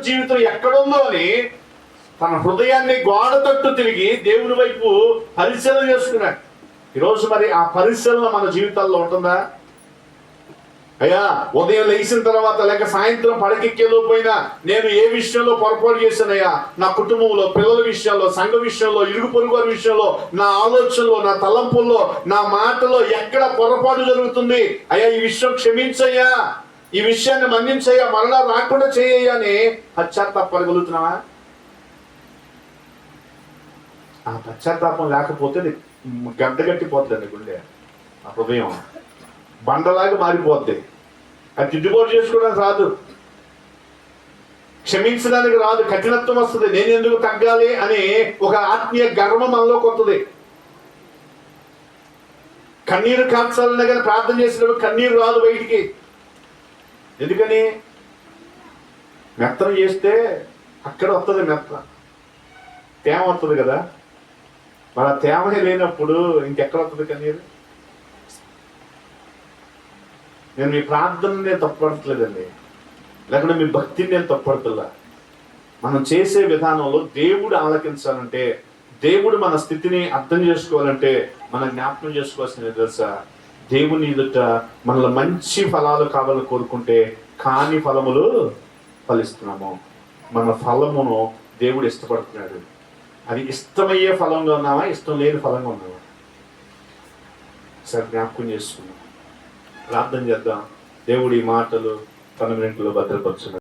జీవితం ఎక్కడుందో అని తన హృదయాన్ని గోడ తట్టు తిరిగి దేవుని వైపు పరిశీలన చేసుకున్నాడు. ఈరోజు మరి ఆ పరిశీలన మన జీవితాల్లో ఉంటుందా? అయ్యా, ఉదయం లేచిన తర్వాత లేక సాయంత్రం పడకెక్కేలోపోయినా నేను ఏ విషయంలో పొరపాటు చేశానయ్యా, నా కుటుంబంలో, పిల్లల విషయంలో, సంఘ విషయంలో, ఇరుగు పొరుగు వారి విషయంలో, నా ఆలోచనలో, నా తలంపుల్లో, నా మాటలో ఎక్కడ పొరపాటు జరుగుతుంది, అయ్యా ఈ విషయం క్షమించయ్యా, ఈ విషయాన్ని మన్నించయ్యా, మరలా రాకుండా చేయయ్యా అని పశ్చాత్తాపడగలుగుతున్నావా? ఆ పశ్చాత్తాపం లేకపోతే గడ్డగట్టిపోతుందండి గుండె, ఆ హృదయం బండలాగా మారిపోద్ది. అది దిద్దుబాటు చేసుకోవడానికి రాదు, క్షమించడానికి రాదు, కఠినత్వం వస్తుంది. నేను ఎందుకు తగ్గాలి అని ఒక ఆత్మీయ గర్వం మనలోకి వస్తుంది. కన్నీరు కాల్చాలన్నా కానీ ప్రార్థన చేసినప్పుడు కన్నీరు రాదు బయటికి. ఎందుకని? మెత్తన చేస్తే అక్కడ వస్తుంది మెత్త, తేమ వస్తుంది కదా. మన తేమ లేనప్పుడు ఇంకెక్కడ వస్తుంది కన్నీరు? నేను మీ ప్రార్థన నేను తప్పడట్లేదండి, లేకుంటే మీ భక్తిని నేను తప్పడుతున్నా. మనం చేసే విధానంలో దేవుడు ఆలకించాలంటే, దేవుడు మన స్థితిని అర్థం చేసుకోవాలంటే మనం జ్ఞాపకం చేసుకోవాల్సింది తెలుసా? దేవుని ఎదుట మనలో మంచి ఫలాలు కావాలని కోరుకుంటే కాని ఫలములు ఫలిస్తున్నాము. మన ఫలమును దేవుడు ఇష్టపడుతున్నాడు. అది ఇష్టమయ్యే ఫలంగా ఉన్నామా, ఇష్టం లేని ఫలంగా ఉన్నామా? సరే జ్ఞాపకం చేసుకున్నాం, ప్రార్థన చేద్దాం. దేవుడి మాటలు తన వెంటలో భద్రపరచున్నాడు.